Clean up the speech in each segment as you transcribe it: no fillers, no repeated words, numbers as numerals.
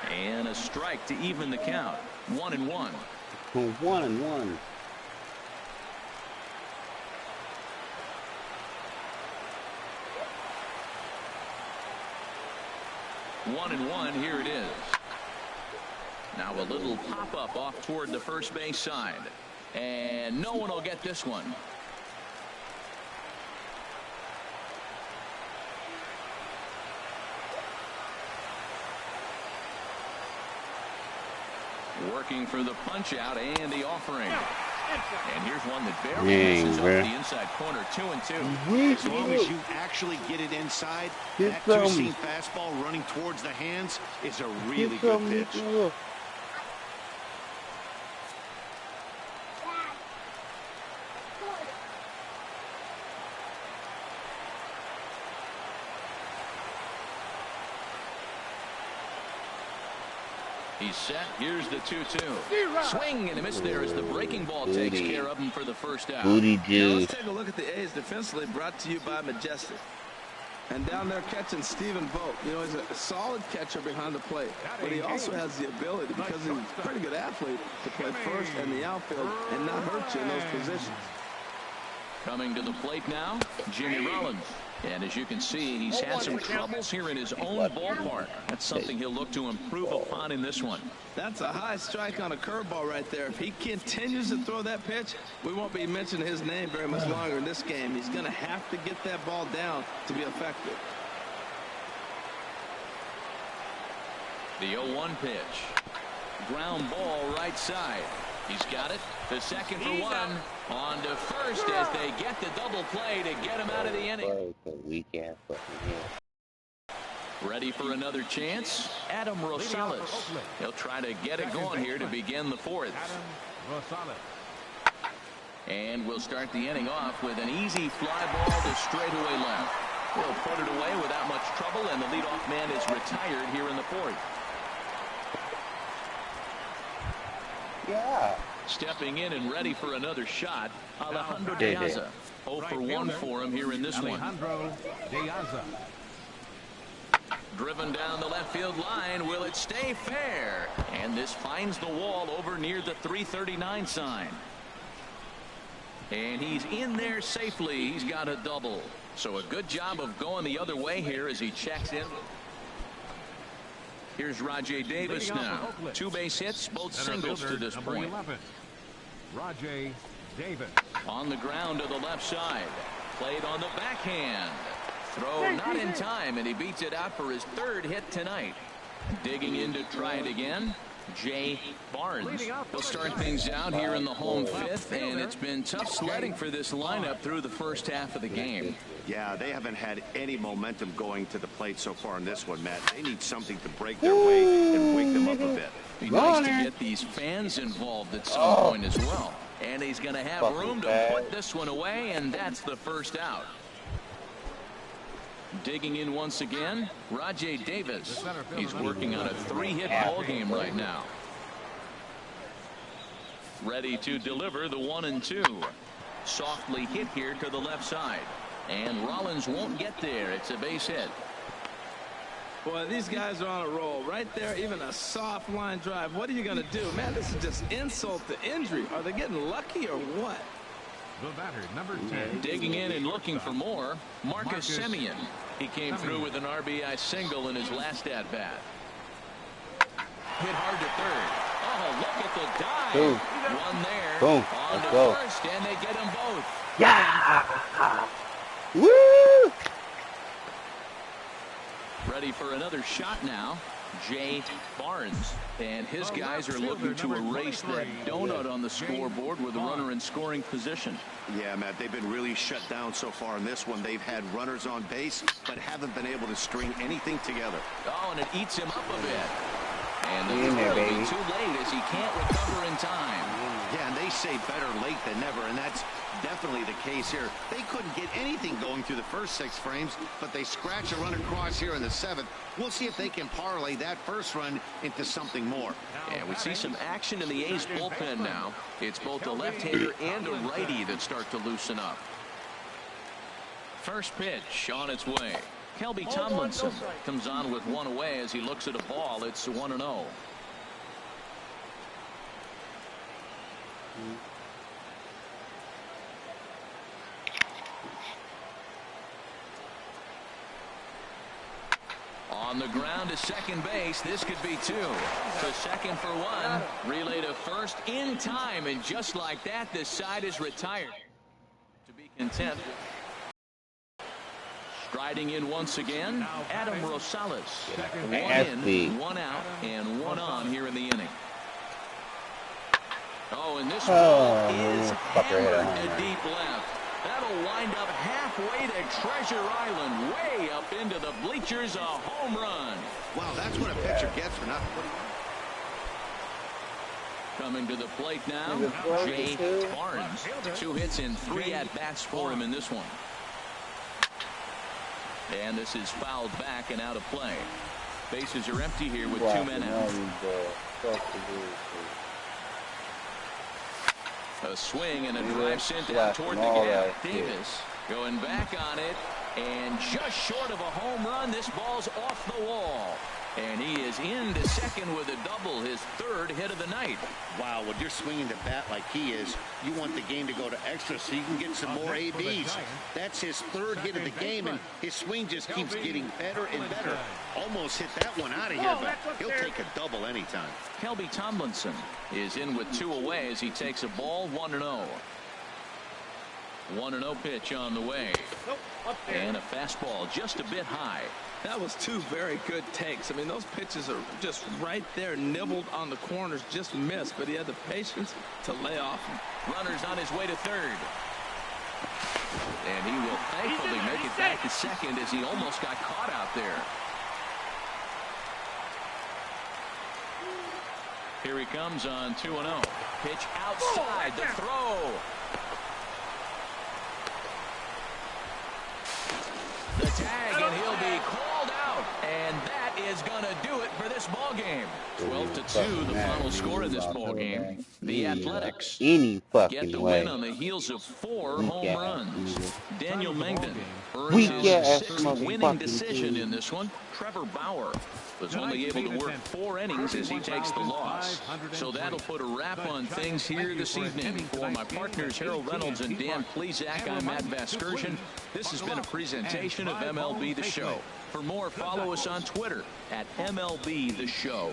And a strike to even the count. 1-1. 1-1. 1-1, here it is. Now a little pop-up off toward the first base side. And no one will get this one. Working for the punch out and the offering. And here's one that barely misses off the inside corner. 2-2. As long as you actually get it inside, that two-seam fastball running towards the hands is a really good pitch. He's set. Here's the 2-2. Swing and a miss there as the breaking ball takes care of him for the first out. Booty dude. Let's take a look at the A's defensively, brought to you by Majestic. And down there catching Stephen Vogt. You know, he's a solid catcher behind the plate. But he also has the ability, because he's a pretty good athlete, to play first and the outfield and not hurt you in those positions. Coming to the plate now, Jimmy Rollins. And as you can see, he's had some troubles here in his own ballpark. That's something he'll look to improve upon in this one. That's a high strike on a curveball right there. If he continues to throw that pitch, we won't be mentioning his name very much longer in this game. He's going to have to get that ball down to be effective. The 0-1 pitch. Ground ball right side. He's got it. The second for one. On to first as they get the double play to get him out of the inning. Ready for another chance. Adam Rosales. He'll try to get it going here to begin the fourth. And we'll start the inning off with an easy fly ball to straightaway left. He'll put it away without much trouble, and the leadoff man is retired here in the fourth. Yeah. Stepping in and ready for another shot, Alejandro De Aza. 0 for 1 for him here in this one. Driven down the left field line. Will it stay fair? And this finds the wall over near the 339 sign. And he's in there safely. He's got a double. So a good job of going the other way here as he checks in. Here's Rajay Davis now. 2 base hits, both singles to this point. Rajay Davis. On the ground to the left side. Played on the backhand. Throw not in time, and he beats it out for his 3rd hit tonight. Digging in to try it again, Jay Barnes. We'll start things out here in the home 5th, and it's been tough sledding for this lineup through the first half of the game. Yeah, they haven't had any momentum going to the plate so far in this one, Matt. They need something to break their way and wake them up a bit. Be nice to get these fans involved at some point as well. And he's going to have room to put this one away, and that's the first out. Digging in once again, Rajay Davis. He's working on a 3-hit ball game right now. Ready to deliver the 1-2. Softly hit here to the left side. And Rollins won't get there. It's a base hit. Boy, these guys are on a roll. Right there, even a soft line drive. What are you going to do? Man, this is just insult to injury. Are they getting lucky or what? The batter, number 10. Digging in and looking for more, Marcus Semien. He came through with an RBI single in his last at-bat. Hit hard to third. Oh, look at the dive. Boom. One there. Boom. On Let's to go. first, and they get them both. Yeah. Woo. Ready for another shot now. Jay Barnes. And his guys are looking to erase that donut on the scoreboard with a runner in scoring position. Yeah, Matt, they've been really shut down so far in this one. They've had runners on base, but haven't been able to string anything together. Oh, and it eats him up a bit. And the throw will be too late as he can't recover in time. Yeah, and they say better late than never, and that's definitely the case here. They couldn't get anything going through the first 6 frames, but they scratch a run across here in the 7th. We'll see if they can parlay that first run into something more. And we see some action in the A's bullpen now. It's both a left-hander and a righty that start to loosen up. First pitch on its way. Kelby Tomlinson comes on with one away as he looks at a ball. It's 1-0. On the ground to second base. This could be two. To second for one. Relay to first in time. And just like that, this side is retired. To be content. Striding in once again, Adam Rosales. One in, one out, and one on here in the inning. Oh, and this ball is hammered to deep left. That'll wind up halfway to Treasure Island, way up into the bleachers, a home run. Wow, that's what a pitcher gets for not putting on. Coming to the plate now, Jay Barnes. 2 hits and 3 at-bats for him in this one. And this is fouled back and out of play. Bases are empty here with 2 men out. A swing and a drive sent out toward the gap. Davis going back on it, and just short of a home run. This ball's off the wall. And he is into second with a double, his 3rd hit of the night. Wow, when you're swinging the bat like he is, you want the game to go to extra so you can get some more ABs. That's his 3rd hit of the game, and his swing just keeps getting better and better. Almost hit that one out of here, but he'll take a double anytime. Kelby Tomlinson is in with 2 away as he takes a ball. 1-0. 1-0 pitch on the way. And a fastball just a bit high. That was 2 very good takes. I mean, those pitches are just right there, nibbled on the corners, just missed, but he had the patience to lay off them. Runner's on his way to third. And he will thankfully make it back to second as he almost got caught out there. Here he comes on 2-0. Pitch outside, the throw. The tag, and he'll be called out, and that is going to do it for this ball game. 12-2, the final score in this ball game. The Athletics get the win on the heels of 4 home runs. Daniel Mengden earns his 6th winning decision in this one. Trevor Bauer was only able to work 4 innings as he takes the loss. So that'll put a wrap on things here this evening. For my partners Harold Reynolds and Dan Plesac, I'm Matt Vasgersian. This has been a presentation of MLB The Show. For more, follow us on Twitter at MLB The Show.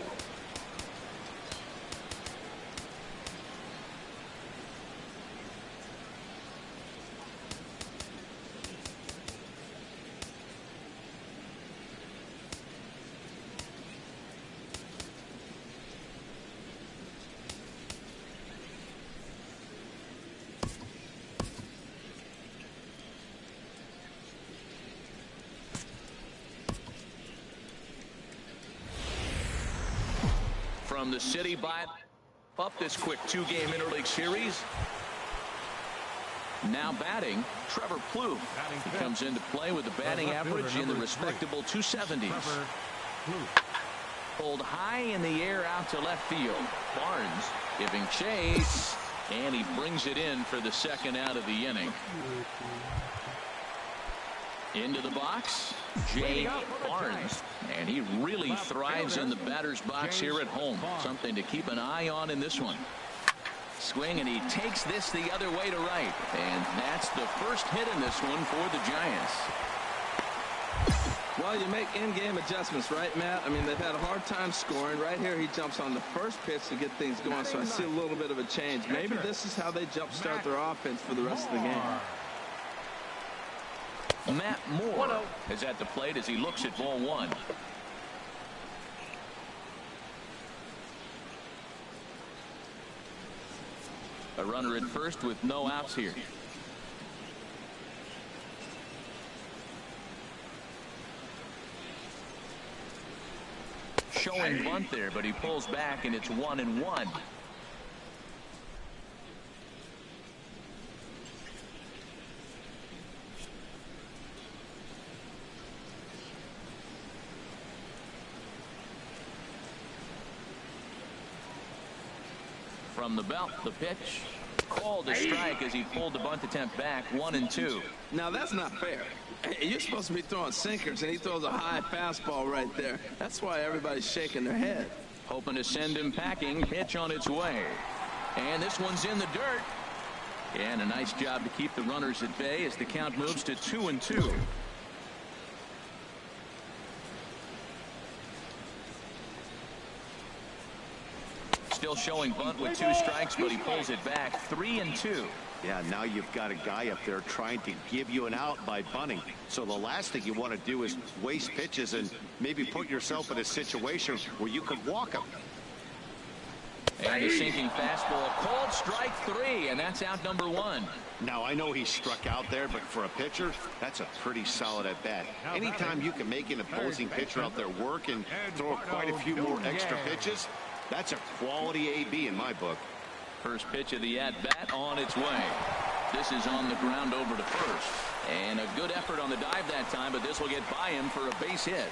From the city by up this quick 2-game interleague series. Now batting, Trevor Plouffe. He comes into play with a batting average in the respectable 270s. Pulled high in the air out to left field. Barnes giving chase, and he brings it in for the 2nd out of the inning. Into the box, Jay Barnes, and he really thrives in the batter's box here at home. Something to keep an eye on in this one. Swing, and he takes this the other way to right, and that's the 1st hit in this one for the Giants. Well, you make in-game adjustments, right, Matt? I mean, they've had a hard time scoring. Right here, he jumps on the 1st pitch to get things going, so I see a little bit of a change. Maybe this is how they jumpstart their offense for the rest of the game. Matt Moore is at the plate as he looks at ball 1. A runner at first with no outs here. Showing bunt there, but he pulls back, and it's 1-1. From the belt, the pitch called a strike as he pulled the bunt attempt back. 1-2. Now that's not fair. Hey, you're supposed to be throwing sinkers, and he throws a high fastball right there. That's why everybody's shaking their head. Hoping to send him packing. Pitch on its way. And this one's in the dirt. And a nice job to keep the runners at bay as the count moves to 2-2. Still showing bunt with 2 strikes, but he pulls it back. 3-2. Yeah, now you've got a guy up there trying to give you an out by bunting. So the last thing you want to do is waste pitches and maybe put yourself in a situation where you could walk him. And a sinking fastball. Called strike 3, and that's out number 1. Now, I know he struck out there, but for a pitcher, that's a pretty solid at-bat. Anytime you can make an opposing pitcher out there work and throw quite a few more extra pitches, that's a quality AB in my book. First pitch of the at-bat on its way. This is on the ground over to first. And a good effort on the dive that time, but this will get by him for a base hit.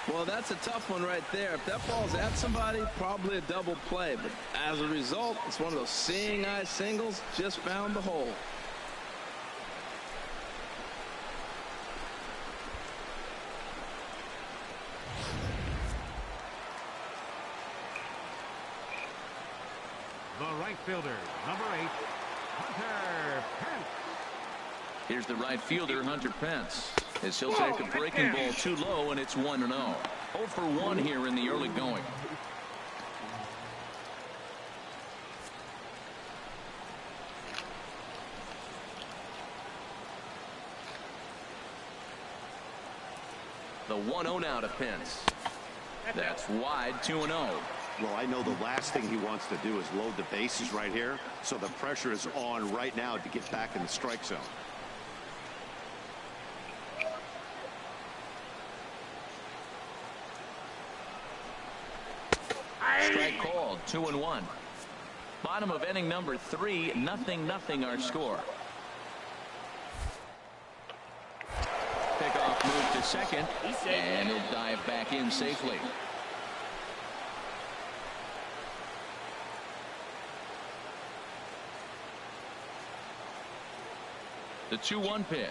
Well, that's a tough one right there. If that falls at somebody, probably a double play. But as a result, it's one of those seeing eye singles. Just found the hole. The right fielder, number 8, Hunter Pence. Here's the right fielder, Hunter Pence, as he'll take a breaking ball too low, and it's 1-0. 0 for 1 here in the early going. The 1-0 now to Pence. That's wide, 2-0. Well, I know the last thing he wants to do is load the bases right here, so the pressure is on right now to get back in the strike zone. Strike called, 2-1. Bottom of inning number 3, 0-0 our score. Pickoff move to second, and he'll dive back in safely. The 2-1 pitch.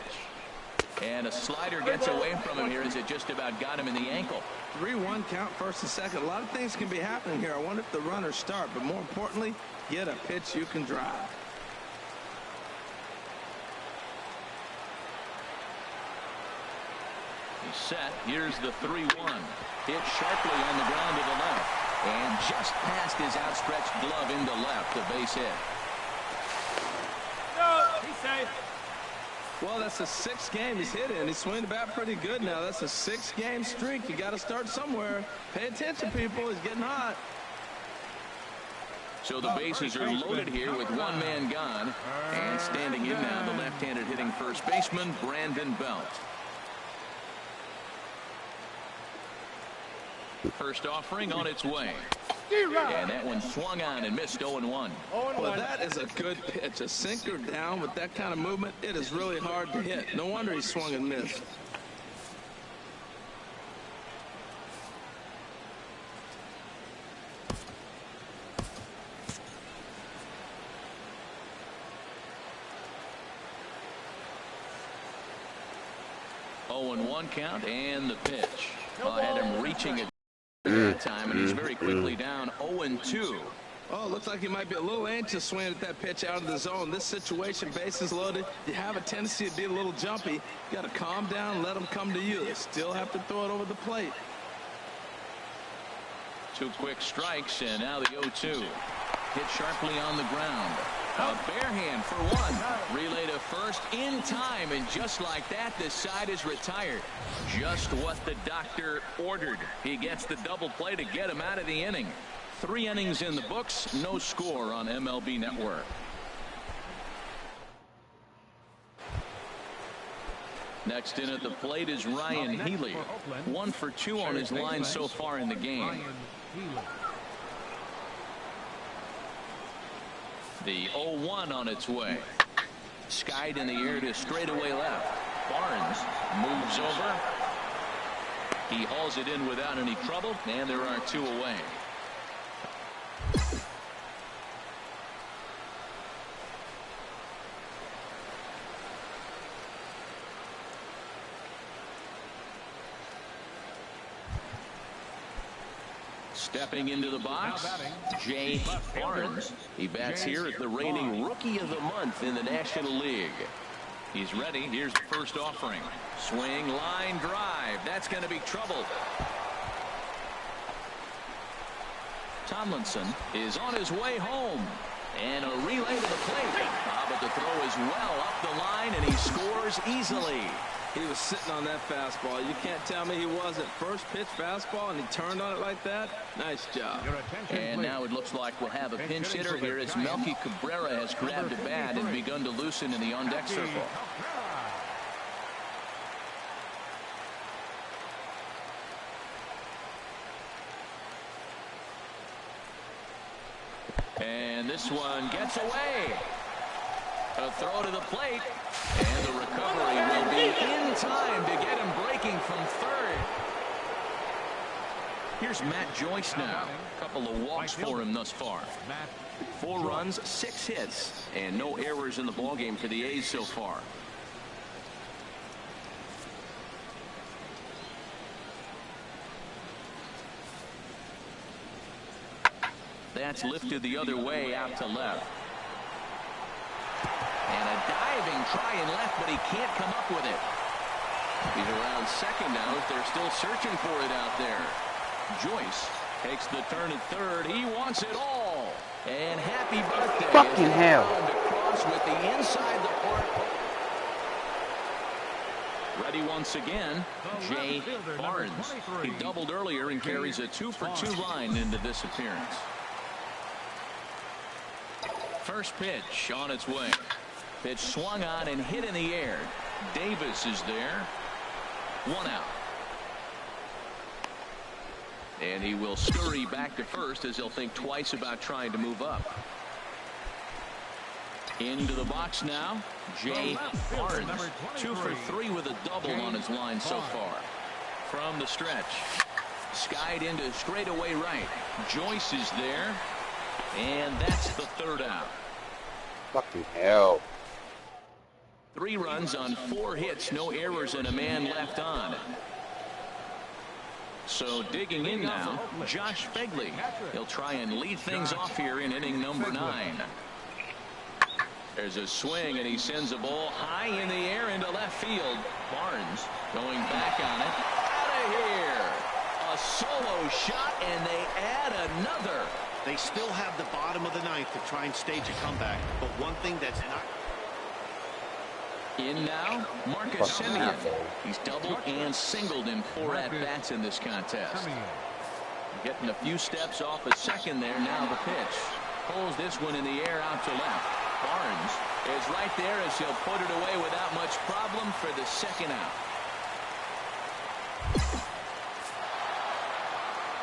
And a slider gets away from him here as it just about got him in the ankle. 3-1 count, first and second. A lot of things can be happening here. I wonder if the runners start, but more importantly, get a pitch you can drive. He's set. Here's the 3-1. Hit sharply on the ground to the left. And just past his outstretched glove into left, the base hit. No, he's safe. Well, that's the 6th game he's hit in. He's swinging the bat pretty good now. That's a 6-game streak. You got to start somewhere. Pay attention, people. He's getting hot. So the bases are loaded here with 1 man gone. And standing in now, the left-handed hitting first baseman, Brandon Belt. First offering on its way. And that one swung on and missed 0-1. Well, that is a good pitch. A sinker down with that kind of movement, it is really hard to hit. No wonder he swung and missed. Oh, 0-1 count and the pitch. Had him reaching it that time, and he's very quickly down 0-2. Oh, looks like he might be a little anxious swinging at that pitch out of the zone. This situation, bases loaded, you have a tendency to be a little jumpy. You got to calm down and let them come to you. You still have to throw it over the plate. 2 quick strikes, and now the 0-2. Hit sharply on the ground. A bare hand for 1. Relay to first in time, and just like that, the side is retired. Just what the doctor ordered. He gets the double play to get him out of the inning. 3 innings in the books, no score on MLB Network. Next in at the plate is Ryan Healy. 1 for 2 on his line so far in the game. The 0-1 on its way. Skied in the air to straightaway left. Barnes moves over. He hauls it in without any trouble, and there are 2 away. Stepping into the box, Jay Barnes. He bats here as the reigning Rookie of the Month in the National League. He's ready. Here's the first offering. Swing, line drive. That's going to be trouble. Tomlinson is on his way home. And a relay to the plate. But the throw is well up the line, and he scores easily. He was sitting on that fastball. You can't tell me he wasn't. First pitch fastball, and he turned on it like that. Nice job. And now it looks like we'll have a pinch hitter here as Melky Cabrera has grabbed a bat and begun to loosen in the on-deck circle. And this one gets away. A throw to the plate. And the recovery will be in time to get him breaking from third. Here's Matt Joyce now. A couple of walks for him thus far. 4 runs, 6 hits, and no errors in the ballgame for the A's so far. That's lifted the other way out to left. And a diving try in left, but he can't come up with it. He's around second now as they're still searching for it out there. Joyce takes the turn at third. He wants it all. And happy birthday. Fucking hell. To cross with the inside the park. Ready once again, Jay Barnes. He doubled earlier and carries a 2-for-2 line into this appearance. First pitch on its way. Pitch swung on and hit in the air. Davis is there. 1 out. And he will scurry back to first as he'll think twice about trying to move up. Into the box now, Jay Barnes. 2 for 3 with a double on his line so far. From the stretch. Skied into straightaway right. Joyce is there. And that's the 3rd out. Fucking hell. 3 runs on 4 hits, no errors, and a man left on. So digging in now, Josh Begley. He'll try and lead things off here in inning number 9. There's a swing, and he sends a ball high in the air into left field. Barnes going back on it. Out of here. A solo shot, and they add another. They still have the bottom of the 9th to try and stage a comeback. But one thing that's not... In now, Marcus Semien. He's doubled and singled in 4 at-bats in this contest. Getting a few steps off at second there. Now the pitch. Pulls this one in the air out to left. Barnes is right there as he'll put it away without much problem for the 2nd out.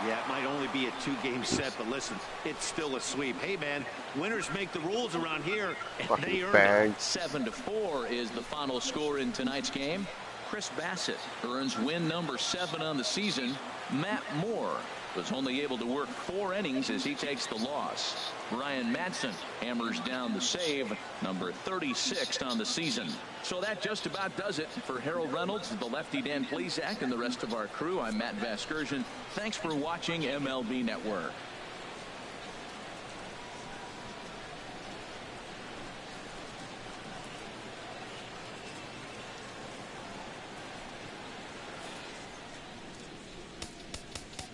Yeah, it might only be a 2-game set, but listen, it's still a sweep. Hey, man, winners make the rules around here, and they earn it. 7-4 is the final score in tonight's game. Chris Bassett earns win number 7 on the season. Matt Moore was only able to work 4 innings as he takes the loss. Brian Madsen hammers down the save, number 36 on the season. So that just about does it. For Harold Reynolds, the lefty Dan Plesac, and the rest of our crew, I'm Matt Vasgersian. Thanks for watching MLB Network.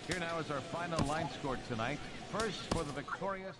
Here now is our final line score tonight. First for the victorious...